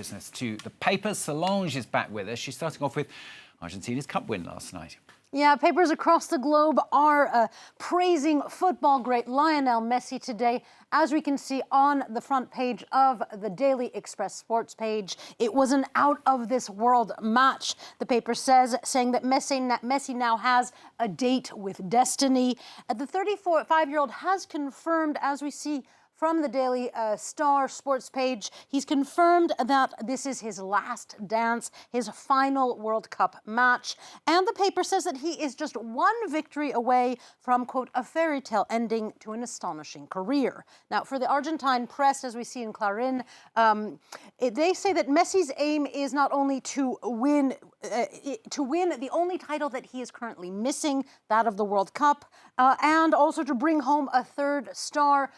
business to the papers. Solange is back with us. She's starting off with Argentina's cup win last night. Yeah, papers across the globe are praising football great Lionel Messi today. As we can see on the front page of the Daily Express sports page, it was an out-of-this-world match, the paper says, saying that Messi now has a date with destiny. The 35-year-old has confirmed, as we see from the Daily Star sports page, he's confirmed that this is his last dance, his final World Cup match. And the paper says that he is just one victory away from, quote, a fairy tale ending to an astonishing career. Now, for the Argentine press, as we see in Clarín, they say that Messi's aim is not only to win the only title that he is currently missing, that of the World Cup, and also to bring home a third star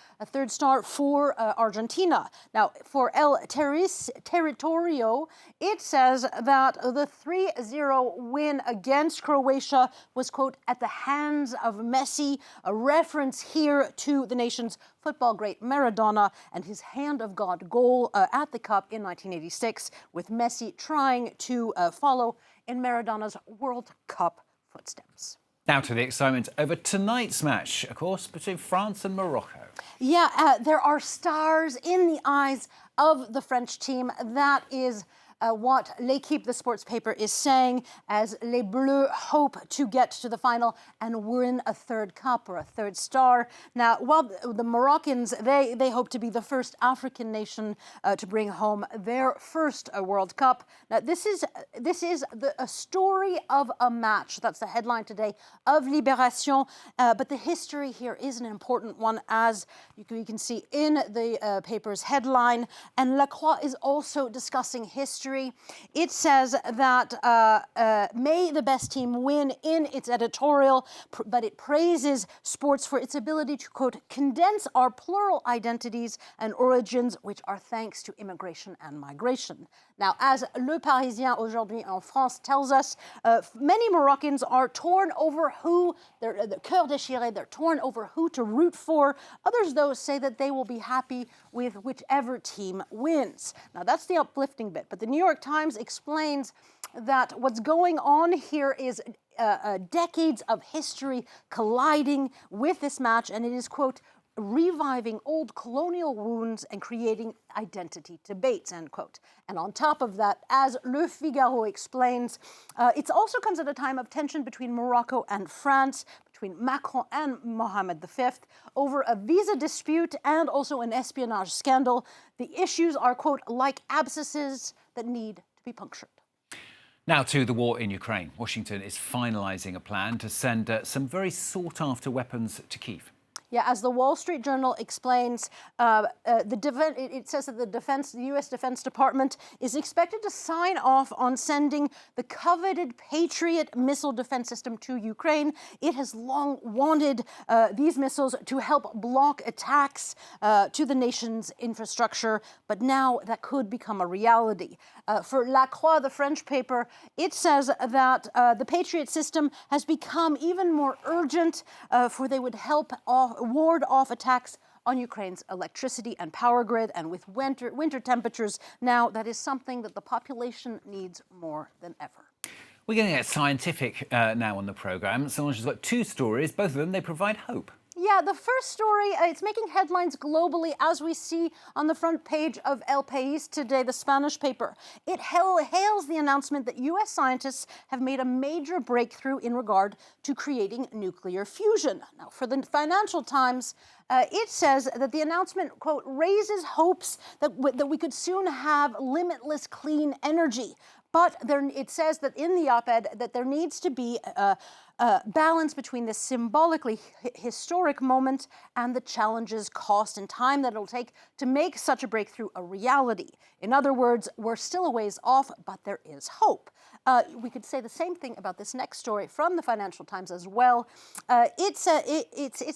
for Argentina. Now, for El Territorio, it says that the 3-0 win against Croatia was, quote, at the hands of Messi, a reference here to the nation's football great Maradona and his hand of God goal at the Cup in 1986, with Messi trying to follow in Maradona's World Cup footsteps. Now to the excitement over tonight's match, of course, between France and Morocco. Yeah, there are stars in the eyes of the French team. That is what L'Équipe, the sports paper, is saying, as Les Bleus hope to get to the final and win a third cup or a third star. Now, while the Moroccans, they hope to be the first African nation to bring home their first World Cup. Now, this is a story of a match. That's the headline today of Libération. But the history here is an important one, as you can see in the paper's headline. And La Croix is also discussing history. It says that may the best team win in its editorial, but it praises sports for its ability to, quote, condense our plural identities and origins, which are thanks to immigration and migration. Now, as Le Parisien aujourd'hui en France tells us, many Moroccans are torn over who, the cœur déchiré, they're torn over who to root for. Others, though, say that they will be happy with whichever team wins. Now, that's the uplifting bit. But the New York Times explains that what's going on here is decades of history colliding with this match, and it is, quote, reviving old colonial wounds and creating identity debates, end quote. And on top of that, as Le Figaro explains, it also comes at a time of tension between Morocco and France, between Macron and Mohammed V, over a visa dispute and also an espionage scandal. The issues are, quote, like abscesses that need to be punctured. Now to the war in Ukraine. Washington is finalising a plan to send some very sought-after weapons to Kyiv. Yeah, as the Wall Street Journal explains, it says that the U.S. Defense Department is expected to sign off on sending the coveted Patriot missile defense system to Ukraine. It has long wanted these missiles to help block attacks to the nation's infrastructure, but now that could become a reality. For La Croix, the French paper, it says that the Patriot system has become even more urgent, for they would help ward off attacks on Ukraine's electricity and power grid. And with winter temperatures now, that is something that the population needs more than ever. We're going to get scientific now on the programme. Solange has got two stories. Both of them, they provide hope. Yeah, the first story, it's making headlines globally, as we see on the front page of El País today, the Spanish paper. It hails the announcement that U.S. scientists have made a major breakthrough in regard to creating nuclear fusion. Now, for the Financial Times, it says that the announcement, quote, raises hopes that we could soon have limitless clean energy. But it says that in the op-ed that there needs to be balance between this symbolically historic moment and the challenges, cost, and time that it'll take to make such a breakthrough a reality. In other words, we're still a ways off, but there is hope. We could say the same thing about this next story from the Financial Times as well. It's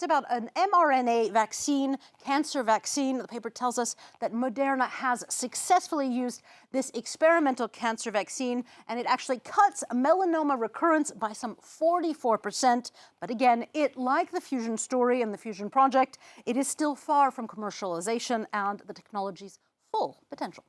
about an mRNA vaccine, cancer vaccine. The paper tells us that Moderna has successfully used this experimental cancer vaccine, and it actually cuts melanoma recurrence by some 44%. But again, like the fusion story and the fusion project, it is still far from commercialization and the technology's full potential.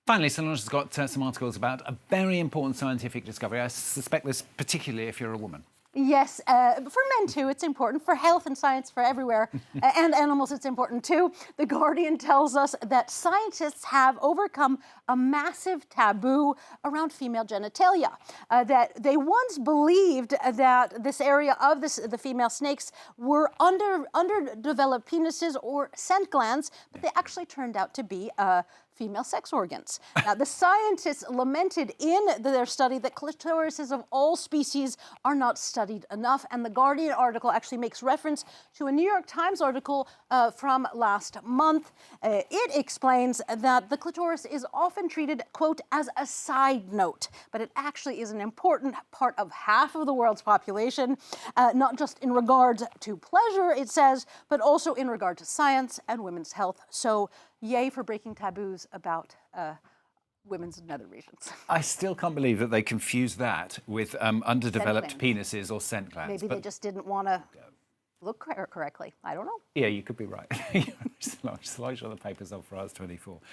Finally, Solange has got some articles about a very important scientific discovery. I suspect this particularly if you're a woman. Yes, for men too, it's important. For health and science, for everywhere. And animals, it's important too. The Guardian tells us that scientists have overcome a massive taboo around female genitalia. That they once believed that this area of the female snakes were underdeveloped penises or scent glands, but they actually turned out to be female sex organs. Now, the scientists lamented in their study that clitorises of all species are not studied enough, and the Guardian article actually makes reference to a New York Times article from last month. It explains that the clitoris is often treated, quote, as a side note, but it actually is an important part of half of the world's population, not just in regard to pleasure, it says, but also in regard to science and women's health. So, yay for breaking taboos about women's nether regions. I still can't believe that they confused that with underdeveloped penises or scent glands. Maybe they just didn't want to look correctly. I don't know. Yeah, you could be right. Solange on the papers on France 24.